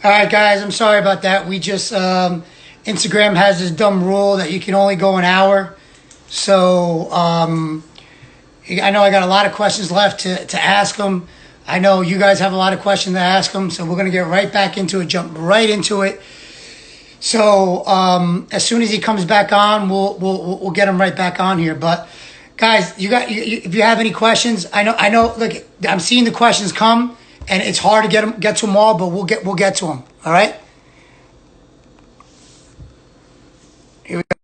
All right, guys, I'm sorry about that. We just Instagram has this dumb rule that you can only go an hour. So I know I got a lot of questions left to ask them. I know you guys have a lot of questions to ask them, so we're gonna get right back into it, jump right into it. So as soon as he comes back on, we'll get him right back on here. But guys, if you have any questions, I know. Look, I'm seeing the questions come, and it's hard to get to them all, but we'll get to them. All right. Here we go.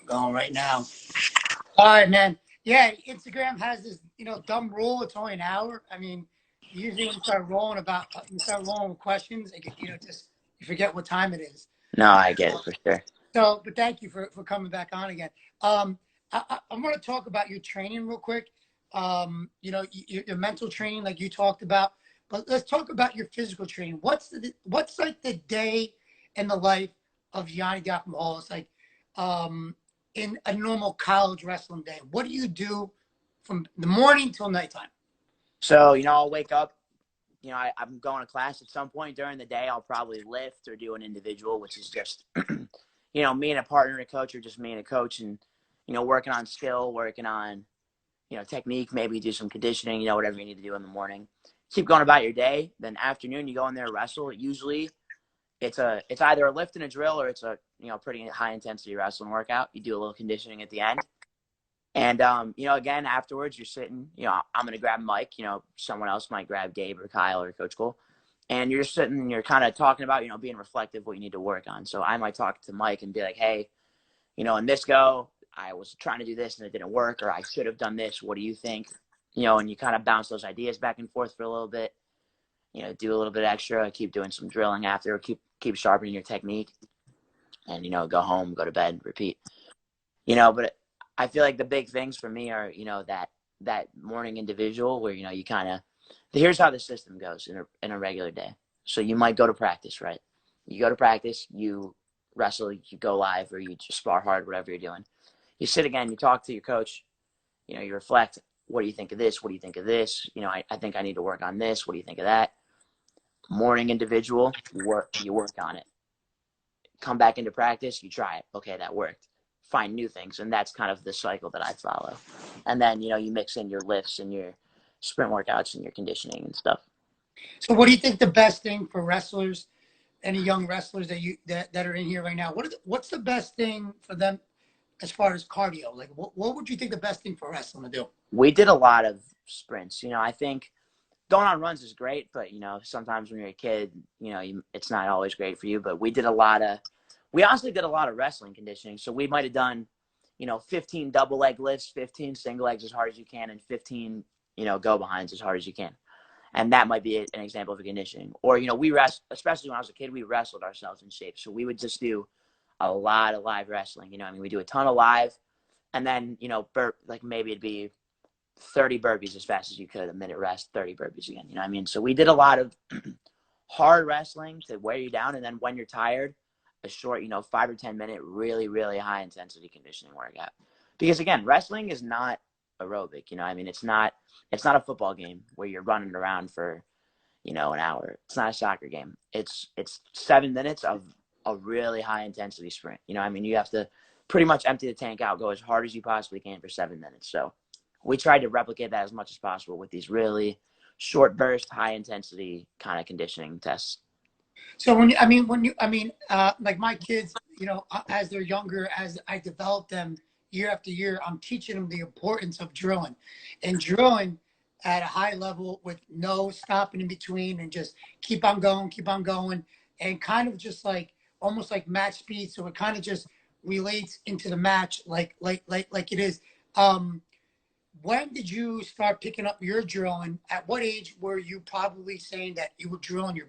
Going right now. All right, man. Yeah, Instagram has this, dumb rule. It's only an hour. I mean, usually when you start rolling with questions, just you forget what time it is. No, I get it for sure. So, but thank you for coming back on again. I'm going to talk about your training real quick. Your mental training, like you talked about. But let's talk about your physical training. What's like the day in the life of Yianni Diakomihalis, like in a normal college wrestling day? What do you do from the morning till nighttime? So, I'll wake up. I'm going to class at some point during the day. I'll probably lift or do an individual, which is just, me and a partner and a coach, or just me and a coach, and, working on skill, working on, technique, maybe do some conditioning, whatever you need to do in the morning. Keep going about your day. Then afternoon, you go in there and wrestle. Usually it's either a lift and a drill, or it's a, pretty high intensity wrestling workout. You do a little conditioning at the end. And, again, afterwards, you're sitting, I'm going to grab Mike, someone else might grab Gabe or Kyle or Coach Cole. And you're sitting and you're kind of talking about, being reflective, what you need to work on. So I might talk to Mike and be like, hey, in this go, I was trying to do this and it didn't work, or I should have done this. What do you think? And you kind of bounce those ideas back and forth for a little bit, do a little bit extra, keep doing some drilling after, keep sharpening your technique, and, go home, go to bed, repeat. But I feel like the big things for me are, that morning individual where, you kind of, here's how the system goes in a regular day. So you might go to practice, right? You go to practice, you wrestle, you go live, or you just spar hard, whatever you're doing. You sit again, you talk to your coach, you reflect, what do you think of this? What do you think of this? I think I need to work on this. What do you think of that? Morning individual, you work on it. Come back into practice, you try it. Okay, that worked. Find new things, and that's kind of the cycle that I follow. And then you mix in your lifts and your sprint workouts and your conditioning and stuff. So, what do you think the best thing for wrestlers, any young wrestlers that are in here right now? What's the best thing for them as far as cardio? Like, what would you think the best thing for wrestling to do? We did a lot of sprints. I think going on runs is great, but sometimes when you're a kid, it's not always great for you. But we honestly did a lot of wrestling conditioning. So we might have done 15 double leg lifts, 15 single legs as hard as you can, and 15 go behinds as hard as you can. And that might be an example of a conditioning. Or we especially when I was a kid, we wrestled ourselves in shape. So we would just do a lot of live wrestling. We do a ton of live, and then like maybe it'd be 30 burpees as fast as you could, a minute rest, 30 burpees again. So we did a lot of hard wrestling to wear you down, and then when you're tired, a short 5 or 10 minute really, really high intensity conditioning workout. Because again, wrestling is not aerobic. It's not a football game where you're running around for an hour. It's not a soccer game. It's 7 minutes of a really high intensity sprint. You have to pretty much empty the tank out, go as hard as you possibly can for 7 minutes. So we tried to replicate that as much as possible with these really short burst, high intensity kind of conditioning tests. So like my kids, as they're younger, as I develop them year after year, I'm teaching them the importance of drilling, and drilling at a high level with no stopping in between, and just keep on going, and kind of just like almost like match speed. So it kind of just relates into the match, like it is. When did you start picking up your drilling? At what age were you probably saying that you were drilling,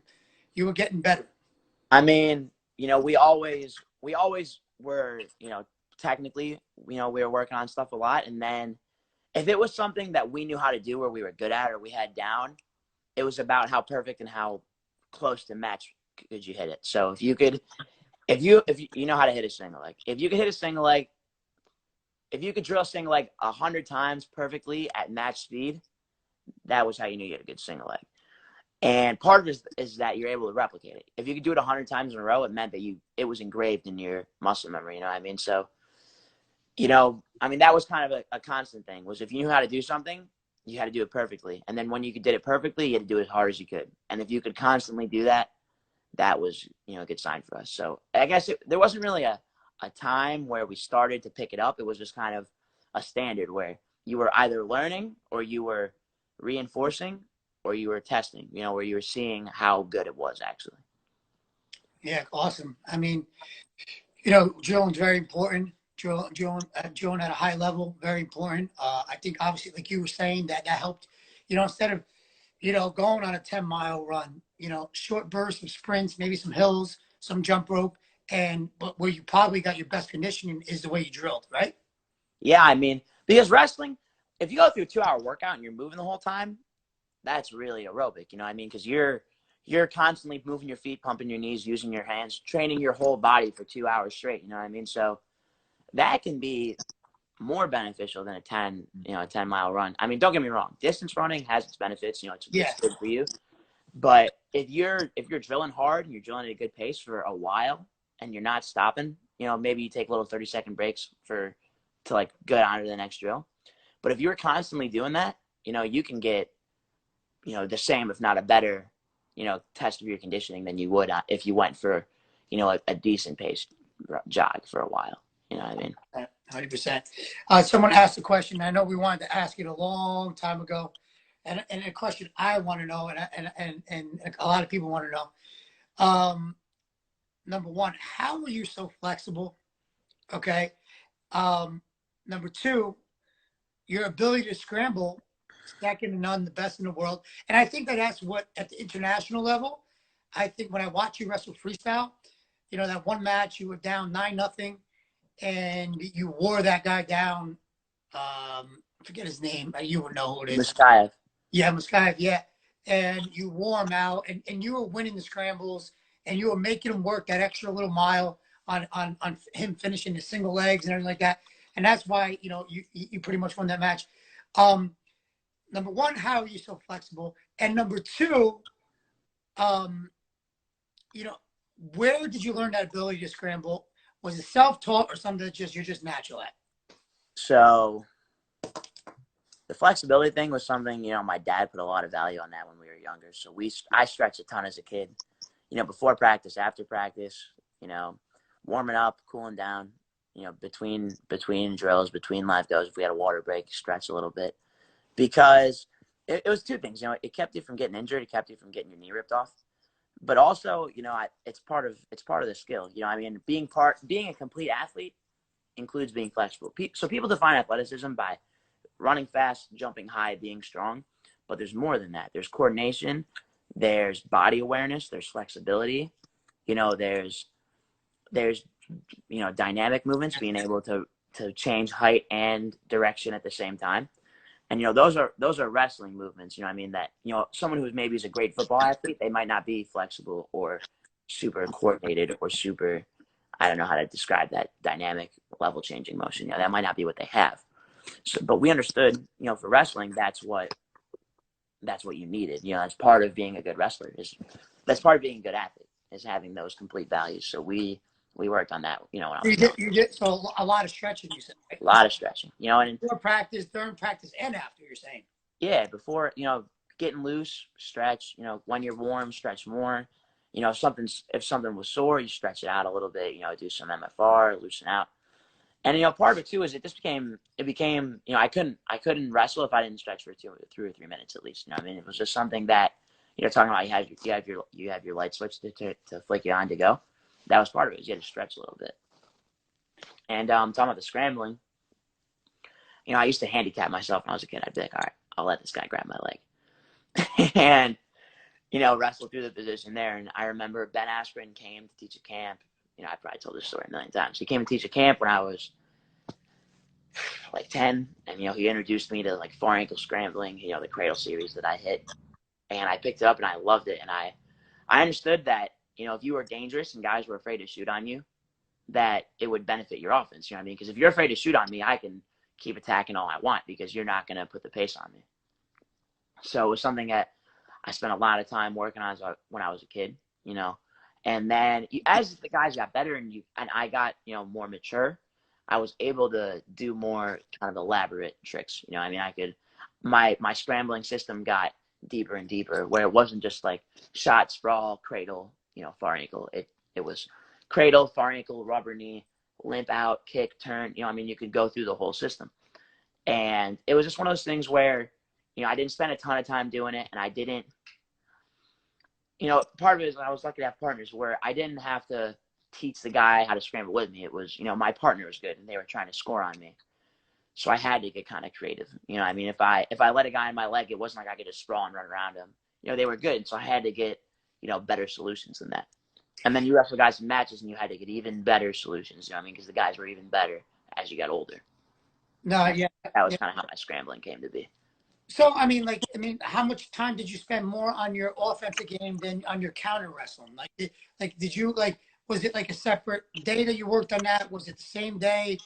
you were getting better? We always were, technically, we were working on stuff a lot. And then if it was something that we knew how to do or we were good at or we had down, it was about how perfect and how close to match could you hit it. So if you know how to hit a single leg, if you could hit a single leg if you could drill single leg 100 times perfectly at match speed, that was how you knew you had a good single leg. And part of it is that you're able to replicate it. If you could do it 100 times in a row, it meant that it was engraved in your muscle memory. You know what I mean? So, that was kind of a constant thing. Was if you knew how to do something, you had to do it perfectly. And then when you did it perfectly, you had to do it as hard as you could. And if you could constantly do that, that was a good sign for us. So I guess there wasn't really a time where we started to pick it up. It was just kind of a standard where you were either learning or you were reinforcing or you were testing, where you were seeing how good it was actually. Yeah, awesome. I mean, drilling's very important. Drilling at a high level, very important. I think obviously, like you were saying, that helped. Instead of going on a 10-mile run, short bursts of sprints, maybe some hills, some jump rope, but where you probably got your best conditioning is the way you drilled, right? Yeah, because wrestling, if you go through a 2-hour workout and you're moving the whole time, that's really aerobic, because you're constantly moving your feet, pumping your knees, using your hands, training your whole body for 2 hours straight, So that can be more beneficial than a 10-mile run. Don't get me wrong, distance running has its benefits, it's good for you. But if you're drilling hard and you're drilling at a good pace for a while and you're not stopping, maybe you take little 30-second breaks to like get on to the next drill. But if you're constantly doing that, you can get, the same, if not a better, test of your conditioning than you would if you went for, a decent pace jog for a while. You know what I mean? 100%. Someone asked a question. I know we wanted to ask it a long time ago, and a question I want to know, and a lot of people want to know. Number one, how are you so flexible? Okay. Number two, your ability to scramble, second to none, the best in the world. And I think that's what, at the international level, I think when I watch you wrestle freestyle, that one match you were down 9-0, and you wore that guy down. Forget his name. You would know who it is. Muskayev. Yeah, Muskayev. Yeah, and you wore him out, and you were winning the scrambles, and you were making him work that extra little mile on him finishing the single legs and everything like that. And that's why you pretty much won that match. Number one, how are you so flexible? And number two, where did you learn that ability to scramble? Was it self-taught or something that you're just natural at? So the flexibility thing was something, my dad put a lot of value on that when we were younger. So I stretched a ton as a kid, before practice, after practice, warming up, cooling down, between drills, between live goes. If we had a water break, stretch a little bit, because it was two things. It kept you from getting injured. It kept you from getting your knee ripped off. But also, it's part of the skill. Being a complete athlete includes being flexible. So people define athleticism by running fast, jumping high, being strong. But there's more than that. There's coordination. There's body awareness. There's flexibility. There's dynamic movements, being able to change height and direction at the same time. And, those are wrestling movements, that, someone who's maybe is a great football athlete, they might not be flexible or super coordinated or super, I don't know how to describe that dynamic level changing motion. That might not be what they have. So, but we understood, for wrestling, that's what you needed. That's part of being a good wrestler. That's part of being a good athlete, is having those complete values. So we worked on that, when I was young. You did so a lot of stretching, you said, right? A lot of stretching, and before practice, during practice, and after, you're saying. Yeah, before, getting loose, stretch. When you're warm, stretch more. If something was sore, you stretch it out a little bit. Do some MFR, loosen out. And part of it too is it became I couldn't wrestle if I didn't stretch for 2 or 3 minutes at least. It was just something that talking about you have your light switch to flick it on to go. That was part of it. You had to stretch a little bit. And talking about the scrambling, I used to handicap myself when I was a kid. I'd be like, all right, I'll let this guy grab my leg. And, wrestle through the position there. And I remember Ben Askren came to teach a camp. I probably told this story a million times. He came to teach a camp when I was like 10. And, he introduced me to like 4-ankle scrambling, the cradle series that I hit. And I picked it up and I loved it. And I understood that, if you were dangerous and guys were afraid to shoot on you, that it would benefit your offense. You know what I mean? Because if you're afraid to shoot on me, I can keep attacking all I want because you're not going to put the pace on me. So it was something that I spent a lot of time working on when I was a kid, you know. And then as the guys got better and I got, you know, more mature, I was able to do more kind of elaborate tricks. You know, I mean, I could my scrambling system got deeper and deeper, where it wasn't just like shot, sprawl, cradle, you know, far ankle. It was cradle, far ankle, rubber knee, limp out, kick, turn. You know, I mean, you could go through the whole system. And it was just one of those things where, you know, I didn't spend a ton of time doing it, and I didn't, you know, part of it is I was lucky to have partners where I didn't have to teach the guy how to scramble with me. It was, you know, my partner was good and they were trying to score on me. So I had to get kind of creative. You know, I mean, if I let a guy in my leg, it wasn't like I could just sprawl and run around him. You know, they were good. So I had to get, you know, better solutions than that. And then you wrestle guys in matches and you had to get even better solutions, you know what I mean? Because the guys were even better as you got older. No, yeah. That was Yeah. kind of how my scrambling came to be. So, I mean, how much time did you spend more on your offensive game than on your counter wrestling? Did you was it like a separate day that you worked on that? Was it the same day?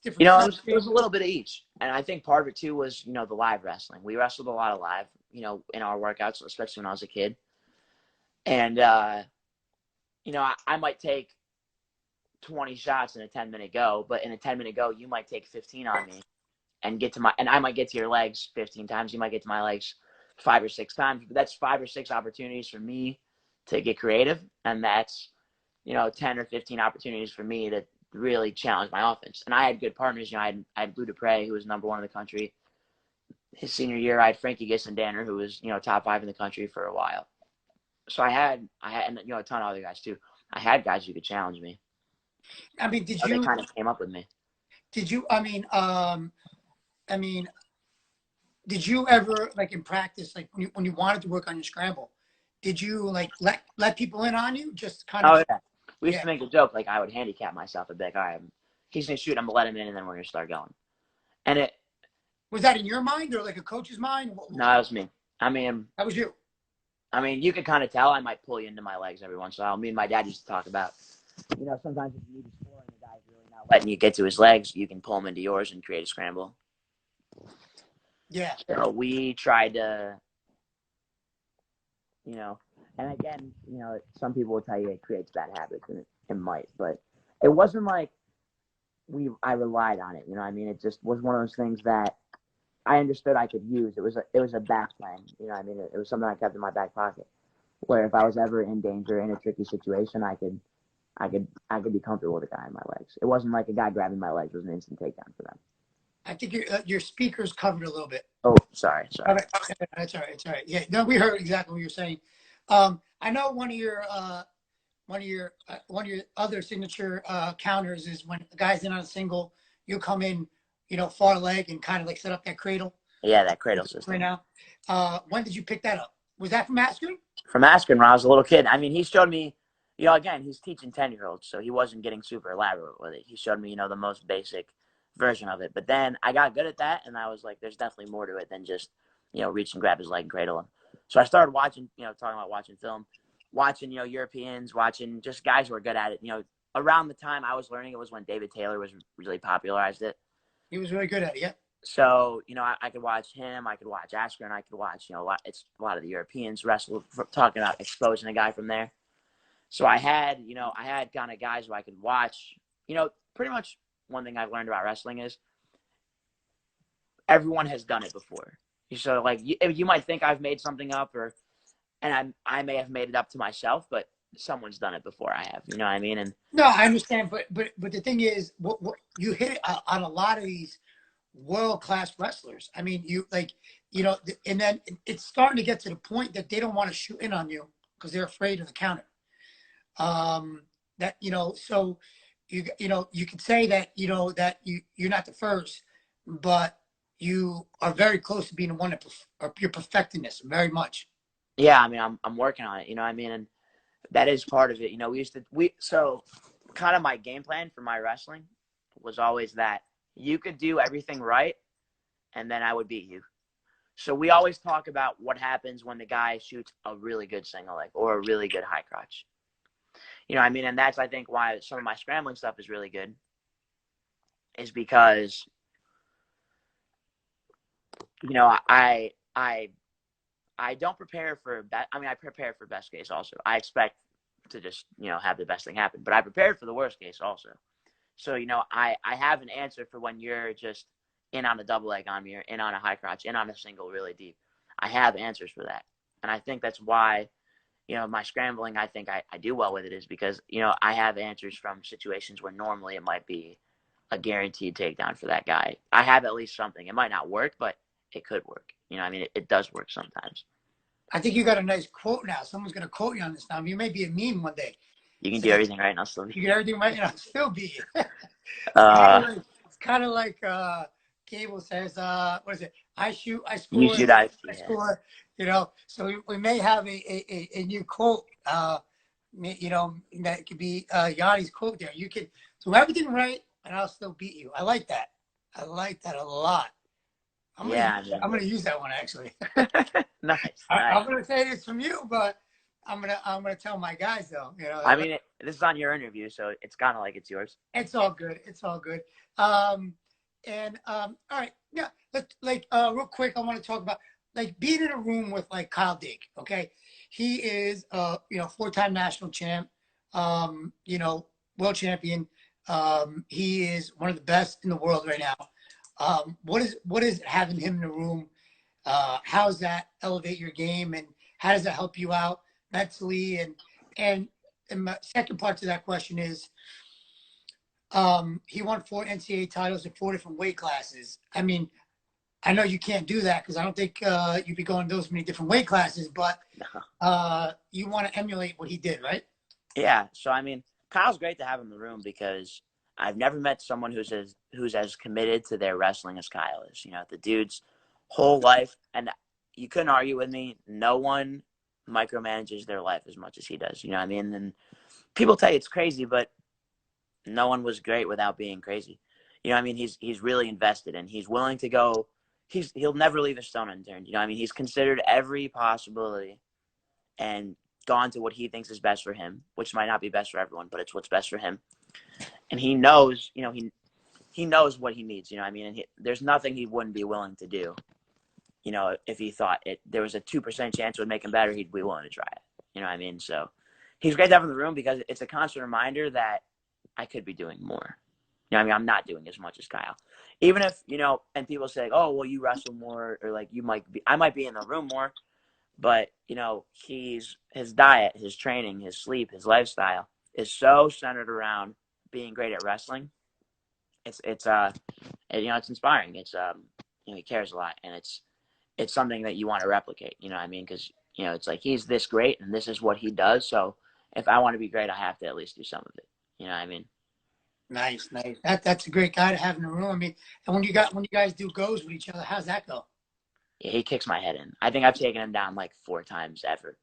Different. You know, it was a little bit of each. And I think part of it too was, you know, the live wrestling. We wrestled a lot of live, you know, in our workouts, especially when I was a kid. And, you know, I might take 20 shots in a 10-minute go, but in a 10-minute go, you might take 15 on me and I might get to your legs 15 times. You might get to my legs 5 or 6 times, but that's 5 or 6 opportunities for me to get creative. And that's, you know, 10 or 15 opportunities for me to really challenge my offense. And I had good partners. You know, I had Lou Dupre, who was #1 in the country. His senior year, I had Frankie Gisson-Danner, who was, you know, top 5 in the country for a while. So I had, and, you know, a ton of other guys too. I had guys who could challenge me. I mean, they kind of came up with me. Did you, did you ever, like in practice, like when you wanted to work on your scramble, did you like let people in on you? Just kind of. Oh, yeah. We used to make a joke, like I would handicap myself a bit. All right, he's going to shoot, I'm going to let him in, and then we're going to start going. And it. Was that in your mind or like a coach's mind? No, that was me. I mean. That was you. I mean, you could kind of tell I might pull you into my legs every once in a while. Me and my dad used to talk about, you know, sometimes if you need to score and the guy's really not letting you get to his legs, you can pull him into yours and create a scramble. Yeah. So we tried to, you know, and again, you know, some people will tell you it creates bad habits, and it might, but it wasn't like I relied on it. You know what I mean? It just was one of those things that I understood I could use. It was a back plan. You know what I mean? It was something I kept in my back pocket, where if I was ever in danger, in a tricky situation, I could be comfortable with a guy in my legs. It wasn't like a guy grabbing my legs was an instant takedown for them. I think your speaker's covered a little bit. Oh, sorry. Okay. That's all right. It's all right. Yeah, no, we heard exactly what you're saying. I know one of your other signature counters is when the guy's in on a single, you come in, you know, far leg and kind of like set up that cradle. Yeah, that cradle system. Right now. When did you pick that up? Was that from Askren? From Askren when I was a little kid. I mean, he showed me, you know, again, he's teaching 10-year-olds, so he wasn't getting super elaborate with it. He showed me, you know, the most basic version of it. But then I got good at that, and I was like, there's definitely more to it than just, you know, reach and grab his leg and cradle him. So I started watching, you know, talking about watching film, watching, you know, Europeans, watching just guys who are good at it. You know, around the time I was learning, it was when David Taylor was really popularized it. He was really good at it, yeah. So, you know, I could watch him, I could watch Askren, I could watch, you know, a lot of the Europeans wrestle, talking about exposing a guy from there. So I had kind of guys who I could watch. You know, pretty much one thing I've learned about wrestling is everyone has done it before. So, like, you might think I've made something up, and I may have made it up to myself, but someone's done it before I have. You know what I mean? And no, I understand, but the thing is, what you hit it on a lot of these world-class wrestlers. I mean, you know, and then it's starting to get to the point that they don't want to shoot in on you because they're afraid of the counter. That, you know, so you know, you could say that, you know, that you're not the first, but you are very close to being the one that you're perfecting this very much. Yeah, I mean, I'm working on it. You know what I mean? And that is part of it. You know, so kind of my game plan for my wrestling was always that you could do everything right, and then I would beat you. So we always talk about what happens when the guy shoots a really good single leg or a really good high crotch. You know what I mean? And that's, I think, why some of my scrambling stuff is really good, is because, you know, I don't prepare for I prepare for best case also. I expect to just, you know, have the best thing happen, but I prepared for the worst case also. So, you know, I have an answer for when you're just in on a double leg on me, or in on a high crotch, in on a single really deep. I have answers for that. And I think that's why, you know, my scrambling, I think I do well with it, is because, you know, I have answers from situations where normally it might be a guaranteed takedown for that guy. I have at least something. It might not work, but it could work. You know, I mean, it does work sometimes. I think you got a nice quote now. Someone's going to quote you on this now. You may be a meme one day. You can do Say, everything right, and I'll still be. you get everything right, and I'll still be you. Uh, It's kind of like Gable says, what is it? I shoot, I you score, should, I yeah. score. You know, so we may have a new quote. You know, that could be Yianni's quote there. You can do everything right, and I'll still beat you. I like that. I like that a lot. I'm gonna use that one actually. Nice. I'm gonna say this from you, but I'm gonna tell my guys though. You know, I mean, this is on your interview, so it's kind of like it's yours. it's all good. It's all good. All right, yeah. Let's real quick. I want to talk about like being in a room with like Kyle Dake. Okay, he is you know, 4-time national champ. You know, world champion. He is one of the best in the world right now. What is having him in the room? How does that elevate your game, and how does that help you out mentally? And my second part to that question is, he won 4 NCAA titles in 4 different weight classes. I mean, I know you can't do that because I don't think you'd be going those many different weight classes, but you want to emulate what he did, right? Yeah. So I mean, Kyle's great to have in the room because I've never met someone who's as committed to their wrestling as Kyle is. You know, the dude's whole life, and you couldn't argue with me. No one micromanages their life as much as he does. You know what I mean? And people tell you it's crazy, but no one was great without being crazy. You know what I mean? He's really invested, and he's willing to go. He'll never leave a stone unturned. You know what I mean? He's considered every possibility and gone to what he thinks is best for him, which might not be best for everyone, but it's what's best for him. And he knows, you know, he knows what he needs. You know what I mean? And there's nothing he wouldn't be willing to do. You know, if he thought there was a 2% chance it would make him better, he'd be willing to try it. You know what I mean? So he's great to have in the room because it's a constant reminder that I could be doing more. You know what I mean? I'm not doing as much as Kyle. Even if, you know, and people say, oh, well, you wrestle more, or like I might be in the room more, but, you know, his diet, his training, his sleep, his lifestyle is so centered around being great at wrestling. It's you know, it's inspiring. It's you know, he cares a lot, and it's something that you want to replicate. You know what I mean? Because, you know, it's like he's this great, and this is what he does. So if I want to be great, I have to at least do some of it. You know what I mean? Nice. That's a great guy to have in the room. I mean, and when you guys do goes with each other, how's that go? Yeah, he kicks my head in. I think I've taken him down like 4 times ever.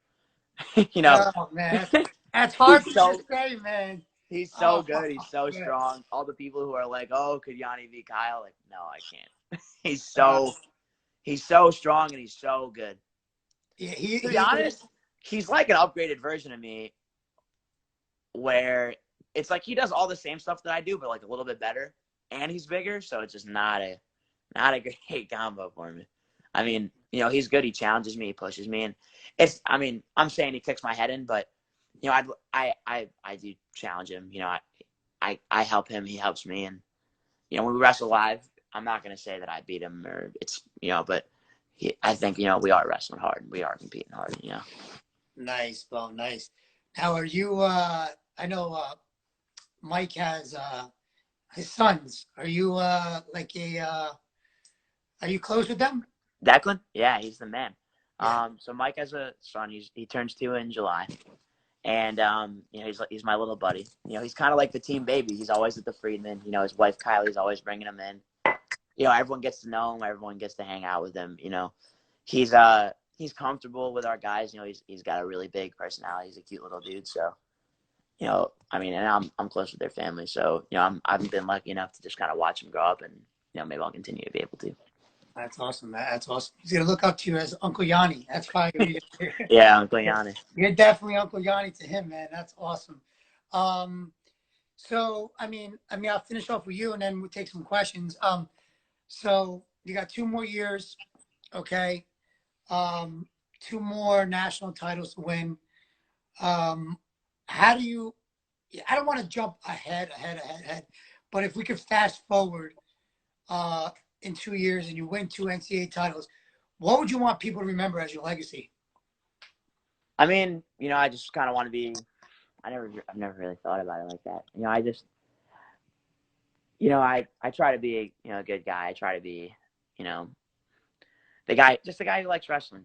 You know, Oh man, that's hard to say, man. He's so Oh, good. He's so yeah. strong. All the people who are like, "Oh, could Yianni beat Kyle?" Like, no, I can't. he's so strong, and he's so good. Yeah, To be honest, he's like an upgraded version of me, where it's like he does all the same stuff that I do, but like a little bit better, and he's bigger, so it's just not a great combo for me. I mean, you know, he's good. He challenges me, he pushes me, and I mean, I'm saying he kicks my head in, but you know, I do challenge him. You know, I help him, he helps me, and you know, when we wrestle live, I'm not gonna say that I beat him, or it's, you know, but I think, you know, we are wrestling hard, we are competing hard. You know. Nice, Bo. Nice. Now, are you? I know Mike has his sons. Are you like are you close with them? Declan, yeah, he's the man. Yeah. So Mike has a son. He turns 2 in July, and you know, he's my little buddy. You know, he's kind of like the team baby. He's always at the Friedman. You know, his wife Kylie's always bringing him in. You know, everyone gets to know him. Everyone gets to hang out with him. You know, he's comfortable with our guys. You know, he's got a really big personality. He's a cute little dude. So, you know, I mean, and I'm close with their family. So, you know, I've been lucky enough to just kind of watch him grow up, and you know, maybe I'll continue to be able to. That's awesome. That's awesome. He's gonna look up to you as Uncle Yianni. That's probably Yeah, Uncle Yianni. You're definitely Uncle Yianni to him, man. That's awesome. So I'll finish off with you, and then we'll take some questions. So you got 2 more years, okay? 2 more national titles to win. How do you? I don't want to jump ahead, but if we could fast forward uh, in 2 years and you win 2 NCAA titles, what would you want people to remember as your legacy? I mean, I just kind of want to be. I've never really thought about it like that. I just, I try to be, a good guy. I try to be, you know, the guy who likes wrestling.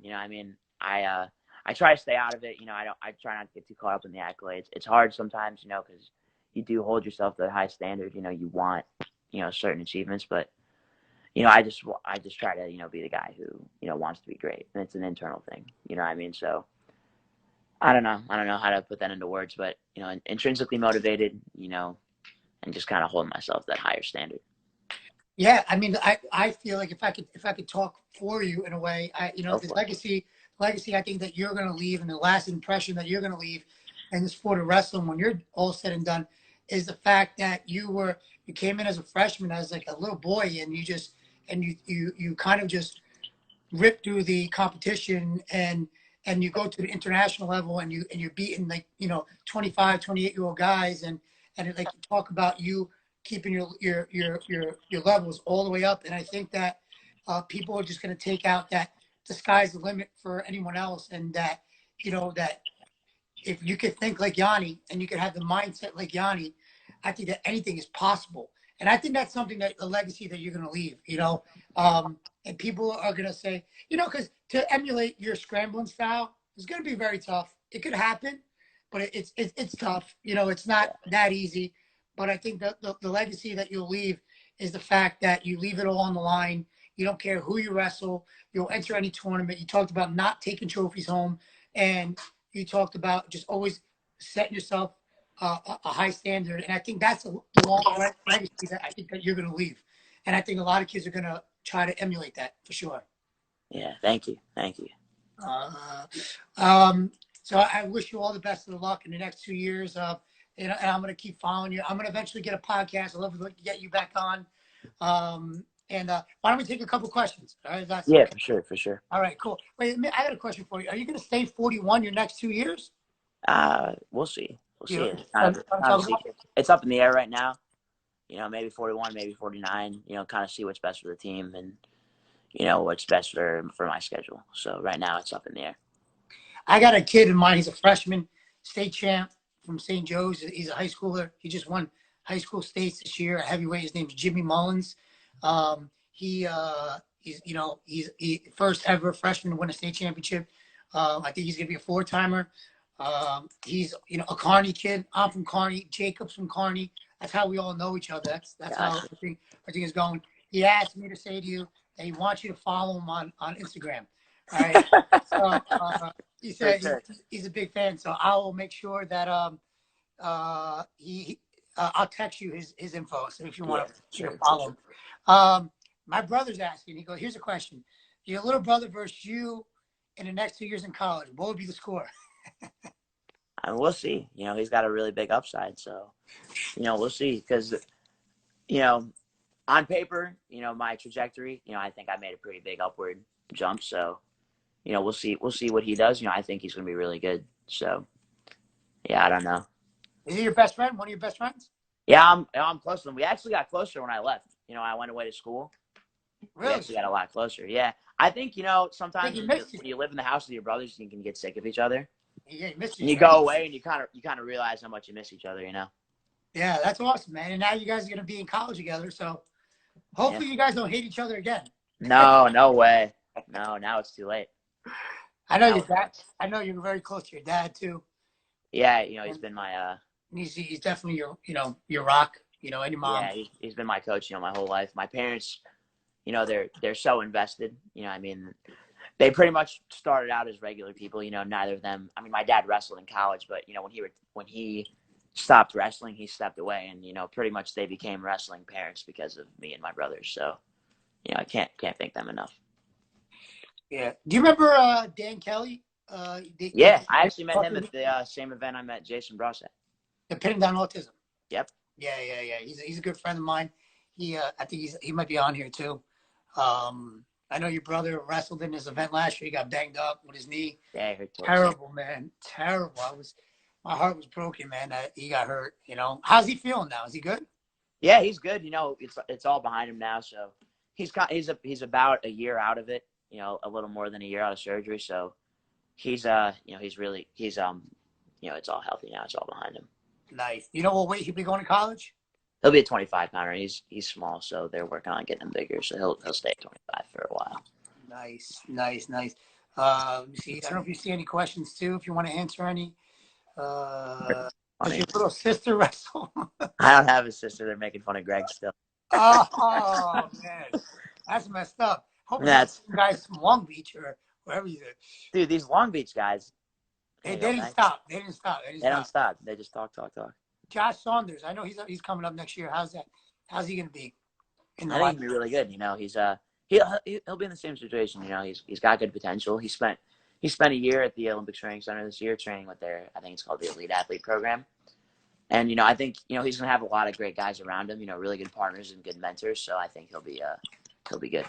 I try to stay out of it. I try not to get too caught up in the accolades. It's hard sometimes, because you do hold yourself to a high standard. You want, certain achievements, but I just try to, be the guy who, wants to be great, and it's an internal thing. You know what I mean? So I don't know. I don't know how to put that into words, but intrinsically motivated, and just kind of hold myself to that higher standard. Yeah, I feel like if I could talk for you in a way, the legacy I think that you're going to leave, and the last impression that you're going to leave in the sport of wrestling when you're all said and done, is the fact that you came in as a freshman as like a little boy, and you kind of just rip through the competition, and you go to the international level, and you're beating, like, 25, 28-year-old guys, and it, like, you talk about you keeping your levels all the way up. And I think that people are just going to take out that the sky's the limit for anyone else, and that that if you could think like Yianni and you could have the mindset like Yianni, I think that anything is possible. And I think that's something, that a legacy that you're going to leave, and people are going to say, because to emulate your scrambling style is going to be very tough. It could happen, but it's tough. It's not that easy. But I think that the legacy that you'll leave is the fact that you leave it all on the line. You don't care who you wrestle. You'll enter any tournament. You talked about not taking trophies home, and you talked about just always setting yourself a high standard. And I think that's the long legacy that I think that you're going to leave. And I think a lot of kids are going to try to emulate that for sure. Yeah, thank you. Thank you. Uh, um, so I wish you all the best of luck in the next 2 years. And I'm going to keep following you. I'm going to eventually get a podcast. I'd love to get you back on. And why don't we take a couple questions? All right, that's Yeah, okay. for sure. All right, cool. Wait, I got a question for you. Are you going to stay 41 your next 2 years? We'll see. We'll see. It's Want kind to of a talk about? secret. It's up in the air right now. Maybe 41, maybe 49. Kind of see what's best for the team, and what's best for my schedule. So right now it's up in the air. I got a kid in mind. He's a freshman, state champ from St. Joe's. He's a high schooler. He just won high school states this year at heavyweight. His name's Jimmy Mullins. He's first ever freshman to win a state championship. I think he's gonna be a 4-timer. He's a Kearney kid. I'm from Kearney. Jacob's from Kearney. That's how we all know each other. That's how everything is going. He asked me to say to you that he wants you to follow him on Instagram. All right. So he said he's a big fan. So I will make sure that I'll text you his info. So if you want to follow him. My brother's asking. He goes, "Here's a question: your little brother versus you in the next 2 years in college. What would be the score?" We'll see. He's got a really big upside. So, we'll see. Because, on paper, my trajectory, I think I made a pretty big upward jump. So, we'll see. We'll see what he does. I think he's going to be really good. So, yeah, I don't know. Is he your best friend? One of your best friends? Yeah, I'm close to him. We actually got closer when I left. I went away to school. Really? We actually got a lot closer. Yeah. I think, sometimes when you live in the house with your brothers, you can get sick of each other. Yeah, you missed and you go away, and you kind of realize how much you miss each other, Yeah, that's awesome, man. And now you guys are going to be in college together, so hopefully you guys don't hate each other again. No way. No, now it's too late. I know your dad. I know you're very close to your dad too. Yeah, he's been my he's definitely your rock, and your mom. Yeah, he's been my coach, my whole life. My parents, they're so invested. They pretty much started out as regular people. Neither of them. My dad wrestled in college, but when he stopped wrestling, he stepped away, and pretty much they became wrestling parents because of me and my brothers. So, I can't thank them enough. Yeah. Do you remember Dan Kelly? Yeah, I actually met him at the same event I met Jason Bross at. The pinned down autism. Yep. Yeah. He's a good friend of mine. I think he might be on here too. I know your brother wrestled in his event last year. He got banged up with his knee. Yeah, I heard Terrible, man. Terrible. My heart was broken, man. That he got hurt. You know, how's he feeling now? Is he good? Yeah, he's good. You know, it's all behind him now. So he's about a year out of it. You know, a little more than a year out of surgery. So he's you know, you know, it's all healthy now. It's all behind him. Nice. You know what weight he'll be going to college? He'll be a 25-pounder. He's small, so they're working on getting him bigger. So he'll stay at 25 for a while. Nice. Let me see. I don't know if you see any questions too. If you want to answer any. Does your little sister wrestle? I don't have a sister. They're making fun of Greg still. Oh man, that's messed up. Hope that's guys from Long Beach or wherever you live. Dude, these Long Beach guys. They didn't stop. They don't stop. They just talk. Josh Saunders. I know he's coming up next year. How's that? How's he gonna be? I think he'll be really good. You know, he'll be in the same situation. You know, he's got good potential. He spent a year at the Olympic Training Center this year training with I think it's called the Elite Athlete Program. And, you know, I think, you know, he's going to have a lot of great guys around him, you know, really good partners and good mentors. So I think he'll be good.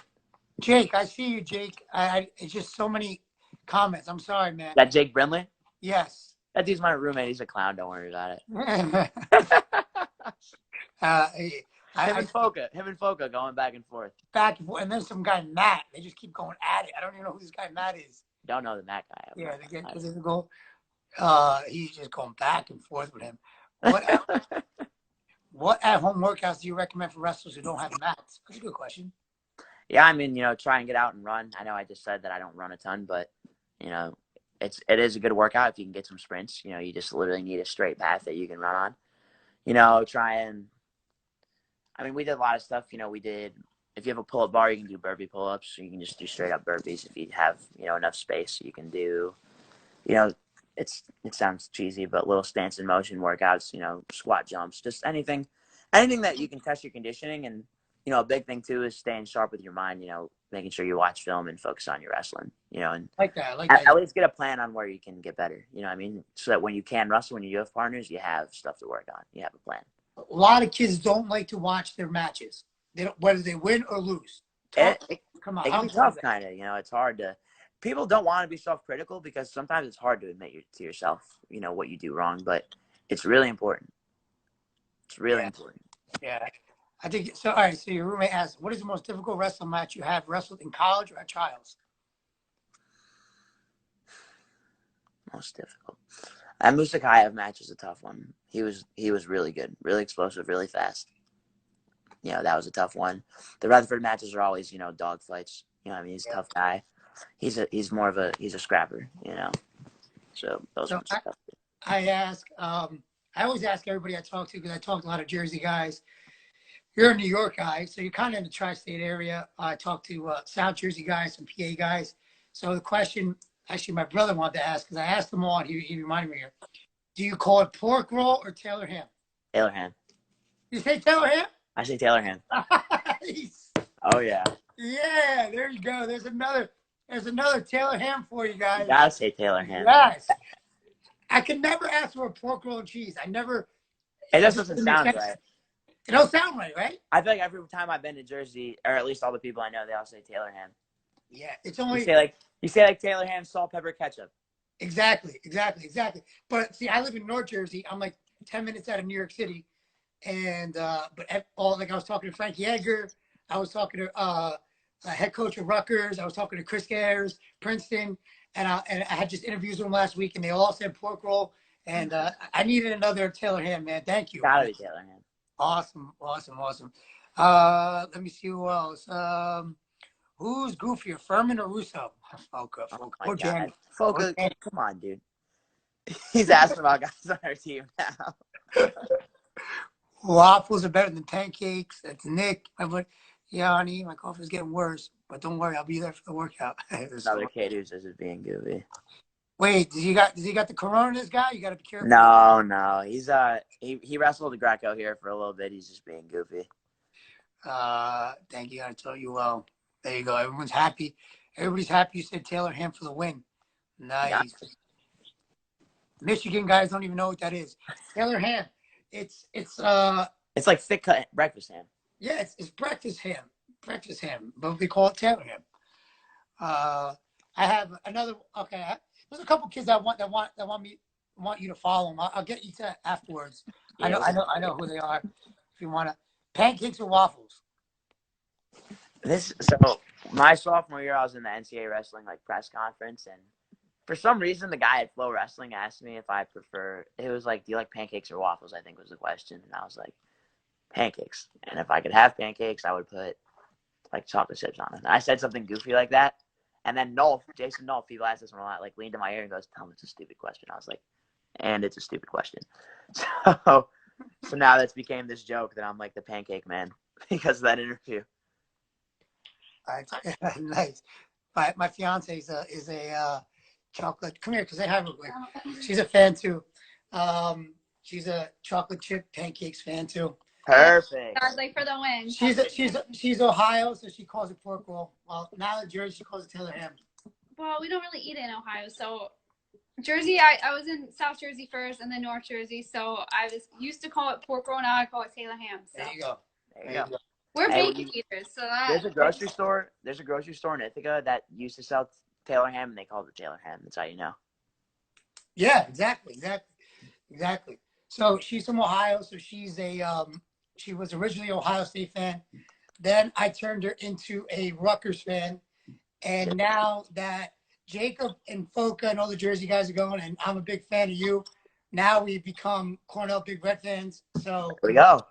Jake, I see you, Jake. It's just so many comments. I'm sorry, man. That Jake Brinley? Yes. That dude's my roommate. He's a clown. Don't worry about it. Him and Foca going back and forth. And then some guy, Matt. They just keep going at it. I don't even know who this guy, Matt, is. Don't know the Matt guy. Yeah, he's just going back and forth with him. What at-home workouts do you recommend for wrestlers who don't have mats? That's a good question. Yeah, I mean, you know, try and get out and run. I know I just said that I don't run a ton, but, you know, it is a good workout if you can get some sprints. You know, you just literally need a straight path that you can run on. You know, we did a lot of stuff. You know, if you have a pull-up bar, you can do burpee pull-ups. So you can just do straight-up burpees. If you have, you know, enough space, you can do, you know, it sounds cheesy, but little stance and motion workouts, you know, squat jumps, just anything that you can test your conditioning. And, you know, a big thing too is staying sharp with your mind, you know, making sure you watch film and focus on your wrestling, you know, and like that. At least get a plan on where you can get better. You know what I mean? So that when you can wrestle, when you have partners, you have stuff to work on. You have a plan. A lot of kids don't like to watch their matches. They don't, whether they win or lose. Come on. It can be tough, kind of. You know, it's hard to. People don't want to be self-critical because sometimes it's hard to admit to yourself, you know, what you do wrong. But it's really important. It's really important. Yeah, I think so. All right. So your roommate asked, "What is the most difficult wrestling match you have wrestled in college or at trials?" Most difficult. That Musakayev match is a tough one. He was really good, really explosive, really fast. You know, that was a tough one. The Rutherford matches are always, you know, dog fights. You know what I mean? He's a tough guy. He's a scrapper, you know. So those ones are tough. I always ask everybody I talk to, because I talk to a lot of Jersey guys. You're a New York guy, so you're kind of in the tri-state area. I talk to South Jersey guys, some PA guys. So the question, actually, my brother wanted to ask, because I asked them all, and he reminded me here. Do you call it pork roll or Taylor ham? Taylor ham. You say Taylor ham? I say Taylor ham. Nice. Oh, yeah. Yeah, there you go. There's another Taylor ham for you guys. You gotta say Taylor ham. Yes. I could never ask for a pork roll and cheese. I never. It just doesn't sound right. It don't sound right? I feel like every time I've been to Jersey, or at least all the people I know, they all say Taylor ham. Yeah, it's only you say like Taylor ham, salt, pepper, ketchup. Exactly. But see, I live in North Jersey. I'm like 10 minutes out of New York City, and but I was talking to Frankie Edgar. I was talking to head coach of Rutgers. I was talking to Chris Ayers, Princeton, and I had just interviews with them last week, and they all said pork roll. And I needed another Taylor ham, man. Thank you. Gotta be Taylor ham. Awesome. Let me see who else. Who's goofier, Furman or Russo? Foca. Foca, come on, dude. He's asking about guys on our team now. Waffles are better than pancakes. That's Nick. Yianni, my cough is getting worse, but don't worry, I'll be there for the workout. Another kid who's just being goofy. Wait, does he got the corona? This guy, you got to be careful. No, he's he wrestled the Greco here for a little bit. He's just being goofy. Thank you. I told you well. There you go. Everyone's happy. Everybody's happy. You said Taylor ham for the win. Nice. Michigan guys don't even know what that is. Taylor ham. It's like thick cut breakfast ham. Yeah, it's breakfast ham, but we call it Taylor ham. I have another. Okay, there's a couple kids that want you to follow them. I'll get you to afterwards. Yeah, I know who they are. If you want to, pancakes or waffles. So my sophomore year, I was in the NCAA wrestling like press conference, and for some reason, the guy at Flow Wrestling asked me if I prefer. It was like, "Do you like pancakes or waffles?" I think was the question, and I was like, "Pancakes." And if I could have pancakes, I would put like chocolate chips on it. And I said something goofy like that, and then Jason Nolf, people asked this one a lot, like leaned in my ear and goes, "Tell him it's a stupid question." I was like, "And it's a stupid question." So now that's became this joke that I'm like the pancake man because of that interview. Nice. My fiance is a chocolate. Come here, because I have her. She's a fan too. She's a chocolate chip pancakes fan too. Perfect. Like for the win. She's Ohio, so she calls it pork roll. Well, now in Jersey, she calls it Taylor ham. Well, we don't really eat it in Ohio, so Jersey. I was in South Jersey first, and then North Jersey, so I was used to call it pork roll. Now I call it Taylor ham. So. There you go. There you go. We're bacon eaters, so that. There's a grocery store in Ithaca that used to sell Taylor ham, and they called it Taylor ham. That's how you know. Yeah, exactly. So she's from Ohio, so she's she was originally an Ohio State fan. Then I turned her into a Rutgers fan, and now that Jacob and Foka and all the Jersey guys are going, and I'm a big fan of you, now we've become Cornell Big Red fans. So there we go.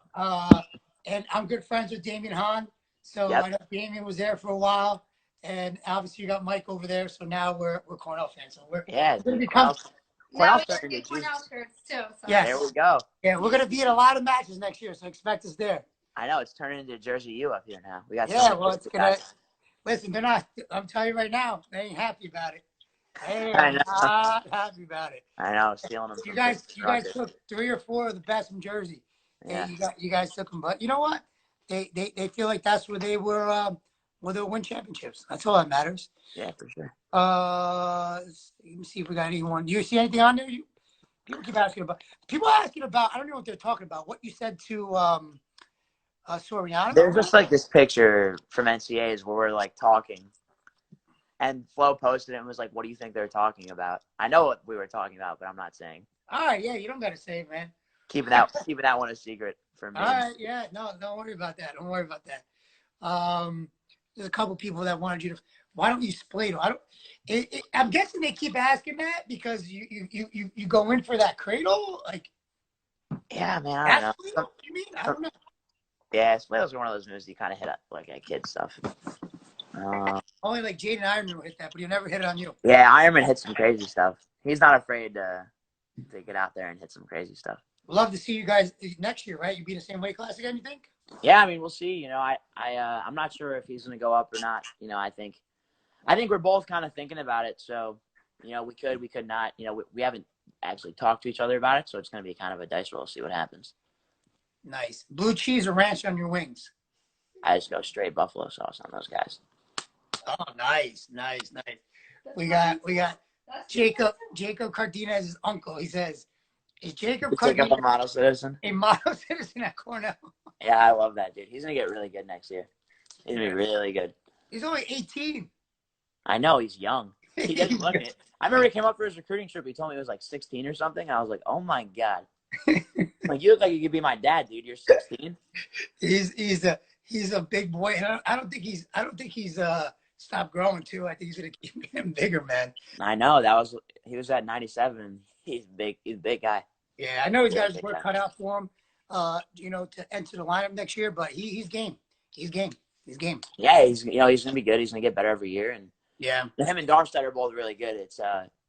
And I'm good friends with Damian Hahn. So Yep. I know Damian was there for a while. And obviously you got Mike over there. So now we're Cornell fans. So we're going to become Cornell shirts too. So. Yes. There we go. Yeah, we're going to be in a lot of matches next year. So expect us there. I know. It's turning into Jersey U up here now. We got it's going to – listen, they're not – I'm telling you right now, they ain't happy about it. They are not happy about it. I know. Stealing them. You guys took 3 or 4 of the best from Jersey. Yeah. You guys took them, but you know what? They feel like that's where they were they'll win championships. That's all that matters. Yeah, for sure. Let me see if we got anyone. Do you see anything on there? People keep asking about. People are asking about. I don't know what they're talking about. What you said to Soriano. There's just like this picture from NCAAs where we're like talking, and Flo posted it and was like, "What do you think they're talking about?" I know what we were talking about, but I'm not saying. All right, yeah, you don't got to say it, man. Keeping that one a secret for me. All right, yeah, no, don't worry about that. Don't worry about that. There's a couple people that wanted you to. Why don't you split them? I'm guessing they keep asking that because you go in for that cradle, like. Yeah, man. I don't know. You mean? I don't know. Yeah, Spladles are one of those moves you kind of hit up like at kid stuff. Only like Jaden Ironman will hit that, but he'll never hit it on you. Yeah, Ironman hits some crazy stuff. He's not afraid to get out there and hit some crazy stuff. Love to see you guys next year, right? You be in the same weight class again, you think? Yeah, I mean, we'll see. You know, I'm not sure if he's going to go up or not. You know, I think we're both kind of thinking about it. So, you know, we could not. You know, we haven't actually talked to each other about it, so it's going to be kind of a dice roll. See what happens. Nice. Blue cheese or ranch on your wings? I just go straight buffalo sauce on those guys. Oh, nice. We got Jacob Cardenas' uncle. He says, "Is Jacob Cardenas a model citizen? A model citizen at Cornell?" Yeah, I love that dude. He's gonna get really good next year. He's gonna be really good. He's only 18. I know, he's young. He doesn't look it. I remember he came up for his recruiting trip. He told me he was like 16 or something. I was like, oh my god. Like, you look like you could be my dad, dude. You're 16. He's a big boy, and I don't think he's stopped growing too. I think he's gonna keep getting bigger, man. I know he was at 97. He's big. He's a big guy. Yeah, I know he's got his work cut out for him. You know, to enter the lineup next year, but he's game. He's game. Yeah, he's gonna be good. He's gonna get better every year, and yeah, him and Darmstadt are both really good.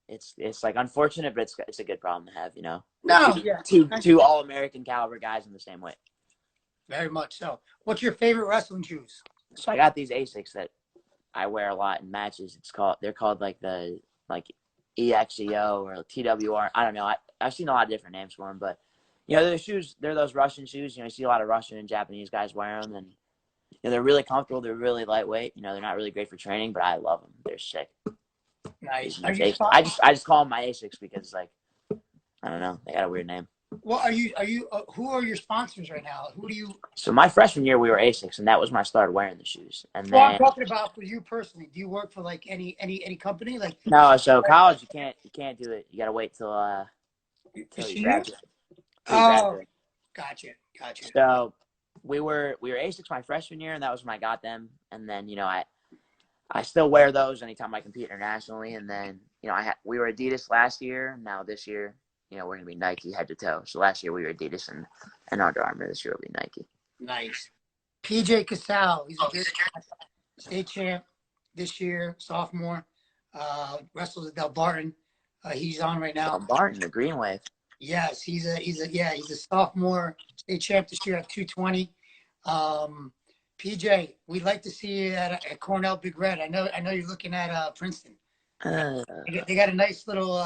It's like unfortunate, but it's a good problem to have. You know, two All-American caliber guys in the same way. Very much so. What's your favorite wrestling shoes? So I got these Asics that I wear a lot in matches. They're called like the EXEO or TWR. I don't know. I've seen a lot of different names for them, but you know, they're those Russian shoes. You know, you see a lot of Russian and Japanese guys wear them, and you know, they're really comfortable. They're really lightweight. You know, they're not really great for training, but I love them. They're sick. Nice. I just call them my Asics because like I don't know. They got a weird name. Well, who are your sponsors right now? Who do you? So my freshman year, we were Asics, and that was when I started wearing the shoes. And Well, I'm then talking about for you personally. Do you work for like any company? Like no, so college you can't do it. You got to wait till you you? graduate. Till you Oh, graduate. gotcha. So we were Asics my freshman year, and that was when I got them. And then I still wear those anytime I compete internationally. And then we were Adidas last year. Now this year, we're gonna be Nike head to toe. So last year we were Adidas and Under Armour. This year will be Nike. Nice. PJ Casal, he's a good state champ this year, sophomore. Wrestles at Del Barton. He's on right now. Del Barton, the Green Wave. Yes, he's a sophomore state champ this year at 220. PJ, we'd like to see you at Cornell Big Red. I know you're looking at Princeton. They got a nice little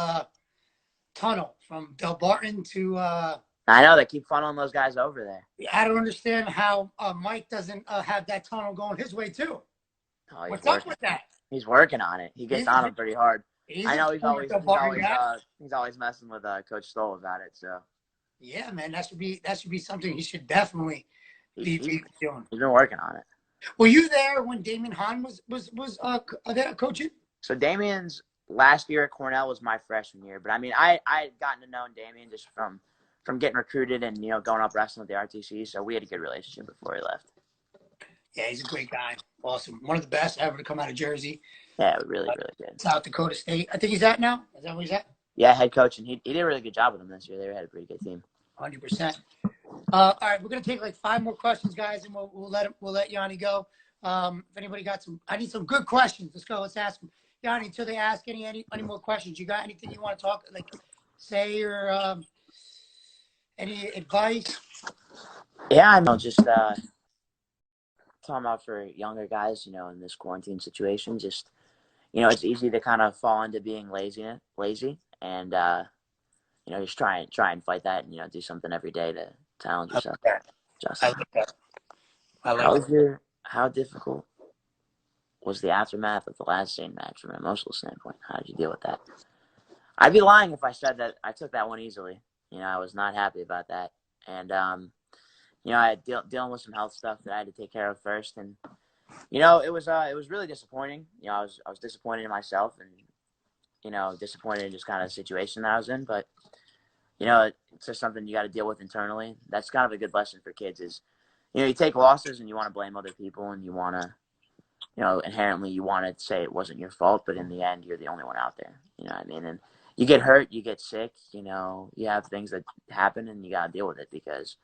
tunnel from Del Barton to. I know they keep funneling those guys over there. I don't understand how Mike doesn't have that tunnel going his way too. Oh, What's up with that? He's working on it. He gets on him pretty hard. I know he's always messing with Coach Stoll about it. So yeah, man, that should be something he should definitely be doing. He's been working on it. Were you there when Damian Hahn was there coaching? So Damian's last year at Cornell was my freshman year, but I mean I had gotten to know Damian just from getting recruited and going up wrestling with the RTC. So we had a good relationship before he left. Yeah, he's a great guy. Awesome. One of the best ever to come out of Jersey. Yeah, really, really good. South Dakota State. I think he's at now. Is that where he's at? Yeah, head coach, and he did a really good job with them this year. They had a pretty good team. 100%. All right, we're gonna take like 5 more questions, guys, and we'll let Yianni go. If anybody got I need some good questions. Let's go. Let's ask them. Yianni, until they ask any more questions, you got anything you want to talk say or any advice? Yeah, I know. Just talking about for younger guys, in this quarantine situation, just it's easy to kind of fall into being lazy, and just try and fight that, and do something every day to challenge yourself. I like that. How difficult was the aftermath of the last state match from an emotional standpoint? How did you deal with that? I'd be lying if I said that I took that one easily. I was not happy about that, and I had dealing with some health stuff that I had to take care of first, and it was really disappointing. I was disappointed in myself, and disappointed in just kind of the situation that I was in. But it's just something you got to deal with internally. That's kind of a good lesson for kids. Is you take losses and you want to blame other people, and you want to inherently you want to say it wasn't your fault, but in the end you're the only one out there. You know what I mean? And you get hurt, you get sick. You have things that happen, and you got to deal with it because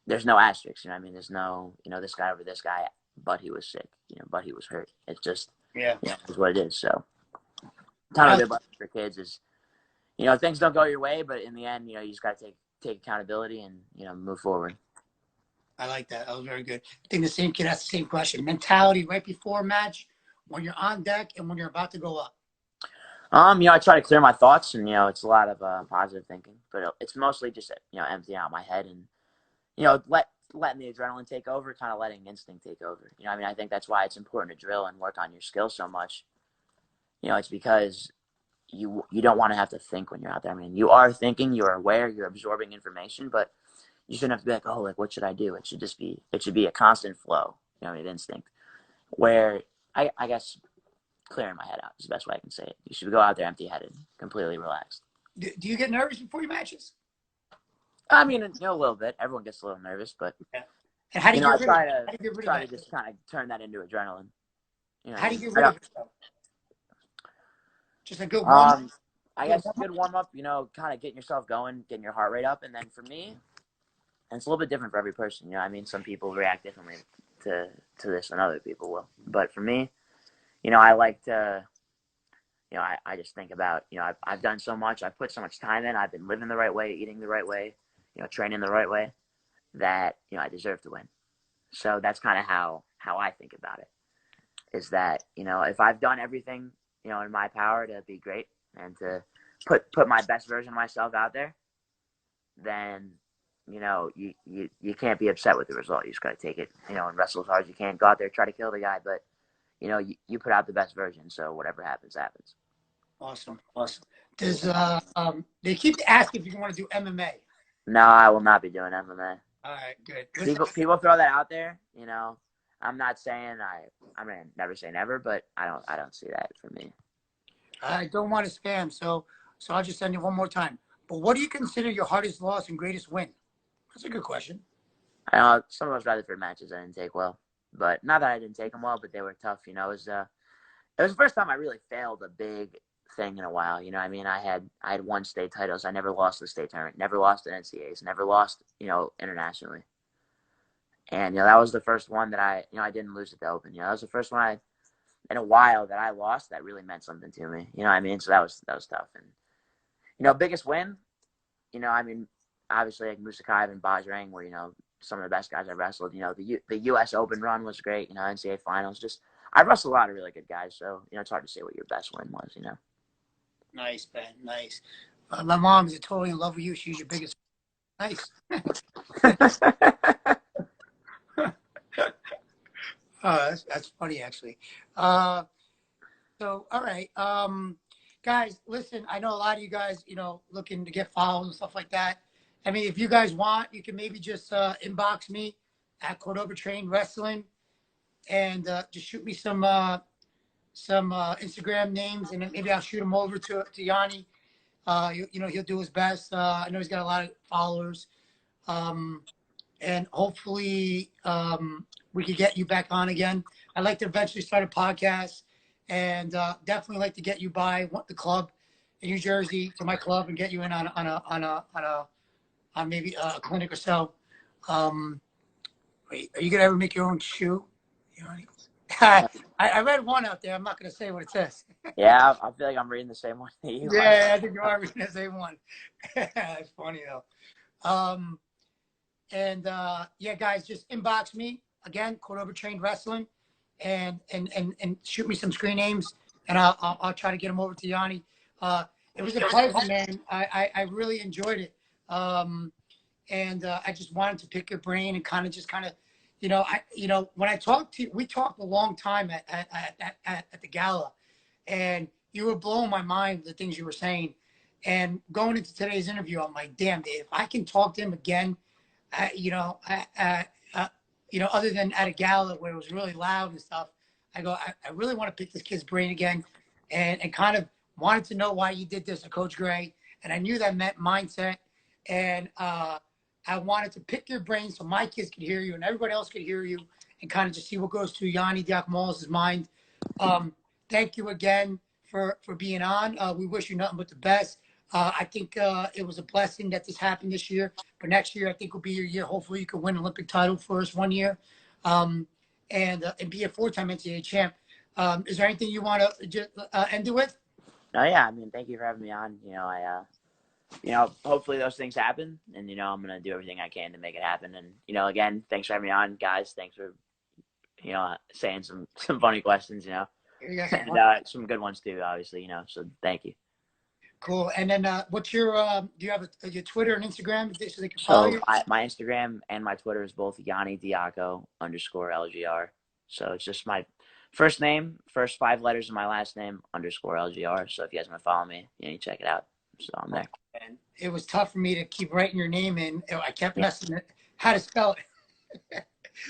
there's no asterisks. There's no this guy over this guy, but he was sick. But he was hurt. It's just it's what it is. So kind of a good lesson for kids is things don't go your way, but in the end you just got to take accountability and move forward. I like that. That was very good. I think the same kid asked the same question. Mentality right before a match, when you're on deck, and when you're about to go up. I try to clear my thoughts, and it's a lot of positive thinking, but it's mostly just emptying out my head and letting the adrenaline take over, kind of letting instinct take over. I think that's why it's important to drill and work on your skills so much. It's because you don't want to have to think when you're out there. You are thinking, you're aware, you're absorbing information, but you shouldn't have to be like, oh, what should I do? It should be a constant flow, of instinct, where I guess clearing my head out is the best way I can say it. You should go out there empty-headed, completely relaxed. Do you get nervous before your matches? A little bit. Everyone gets a little nervous, but and how do you I try to just kind of turn that into adrenaline. How do you get rid of it? Just a good warm-up? I guess a good warm-up, kind of getting yourself going, getting your heart rate up, and then for me, and it's a little bit different for every person. Some people react differently to this than other people will. But for me, I like to, I just think about, I've done so much. I've put so much time in. I've been living the right way, eating the right way, training the right way, that, I deserve to win. So that's kind of how I think about it, is that, if I've done everything, in my power to be great and to put my best version of myself out there, then, you can't be upset with the result. You just got to take it, and wrestle as hard as you can. Go out there, try to kill the guy, but, you put out the best version. So whatever happens, happens. Awesome. Awesome. Does they keep asking if you want to do MMA? No, I will not be doing MMA. All right, good. People throw that out there, you know. I'm not saying I mean, never say never, but I don't see that for me. I don't want to spam, so I'll just send you one more time. But what do you consider your hardest loss and greatest win? That's a good question. I know some of those Rutherford matches I didn't take well, but not that I didn't take them well, but they were tough. You know, it was the first time I really failed a big thing in a while. You know, I mean, I had won state titles. I never lost the state tournament, never lost at NCAAs, never lost, you know, internationally. And, you know, that was the first one that I didn't lose at the Open. You know, that was the first one in a while that I lost that really meant something to me. You know what I mean? So that was tough. And, you know, biggest win, you know, I mean, obviously like Musakaev and Bajrang were, you know, some of the best guys I wrestled. You know, the U.S. Open run was great. You know, NCAA finals. Just I wrestled a lot of really good guys. So, you know, it's hard to say what your best win was, you know. Nice, Ben. Nice. My mom is totally in love with you. She's your biggest. Nice. That's funny, actually. So, all right. Guys, listen, I know a lot of you guys, you know, looking to get follows and stuff like that. I mean, if you guys want, you can maybe just inbox me at CordobaTrained Wrestling and just shoot me some Instagram names, and then maybe I'll shoot them over to Yianni. You know, he'll do his best. I know he's got a lot of followers. And hopefully we could get you back on again. I'd like to eventually start a podcast, and definitely like to get you by the club in New Jersey to my club and get you in on maybe a clinic or so. Wait, are you gonna ever make your own shoe? I read one out there. I'm not gonna say what it says. Yeah, I feel like I'm reading the same one that you. Yeah, I think you are reading the same one. That's funny though. And yeah, guys, just inbox me again, CordobaTrained Wrestling, and shoot me some screen names, and I'll try to get them over to Yianni. It was a pleasure, man. I really enjoyed it. And I just wanted to pick your brain and kind of, you know, when I talked to you, we talked a long time at the gala, and you were blowing my mind with the things you were saying. And going into today's interview, I'm like, damn, if I can talk to him again, you know, other than at a gala where it was really loud and stuff, I go, I really want to pick this kid's brain again, and kind of wanted to know why you did this to Coach Gray. And I knew that meant mindset. And I wanted to pick your brain so my kids could hear you and everybody else could hear you, and kind of just see what goes through Yianni Diakomihalis' mind. Thank you again for being on. We wish you nothing but the best. I think it was a blessing that this happened this year, but next year I think will be your year. Hopefully you can win an Olympic title for us one year, and be a 4-time NCAA champ. Is there anything you want to just end it with? No, yeah. I mean, thank you for having me on. You know, you know, hopefully those things happen, and you know, I'm gonna do everything I can to make it happen. And you know, again, thanks for having me on, guys. Thanks for, you know, saying some funny questions, you know, and some good ones too, obviously, you know. So thank you. Cool. And then what's your do you have your Twitter and Instagram so they can follow you? My Instagram and my Twitter is both Yianni Diako_LGR. So it's just my first name, first 5 letters of my last name _LGR. So if you guys want to follow me, you know, you check it out. So I'm there. And it was tough for me to keep writing your name in. I kept messing it, how to spell it.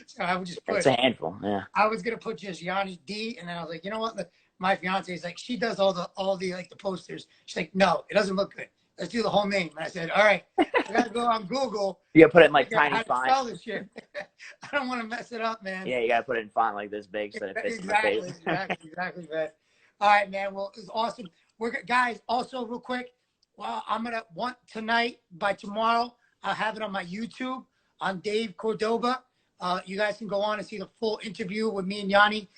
So I would just put. It's a handful, yeah. I was gonna put just Yianni D, and then I was like, you know what? My fiance is like, she does all the like the posters. She's like, no, it doesn't look good. Let's do the whole name. And I said, all right, I gotta go on Google. You gotta put it in like tiny font. How to spell this shit. I don't want to mess it up, man. Yeah, you gotta put it in font like this big so that it fits exactly, in the face. exactly, man. All right, man. Well, it's awesome. Guys, also real quick. Well, I'm gonna want tonight by tomorrow. I'll have it on my YouTube on Dave Cordoba. You guys can go on and see the full interview with me and Yianni.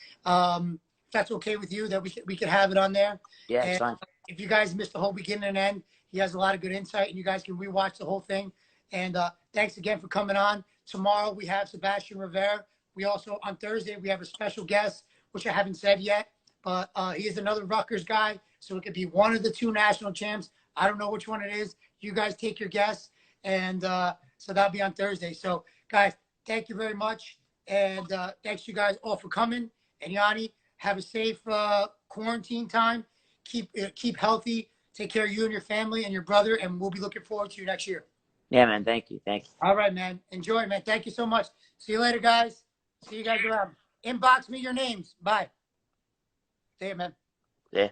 If that's okay with you, that we could have it on there. Yeah, it's fine. If you guys missed the whole beginning and end, he has a lot of good insight, and you guys can rewatch the whole thing. And thanks again for coming on. Tomorrow we have Sebastian Rivera. We also, on Thursday, we have a special guest, which I haven't said yet, but he is another Rutgers guy, so it could be one of the 2 national champs. I don't know which one it is. You guys take your guess, and so that'll be on Thursday. So, guys, thank you very much, and thanks you guys all for coming. And Yianni, have a safe quarantine time. keep healthy. Take care of you and your family and your brother, and we'll be looking forward to you next year. Yeah, man. Thank you. Thank you. All right, man. Enjoy, man. Thank you so much. See you later, guys. See you guys around. Inbox me your names. Bye. See you, man. Yeah.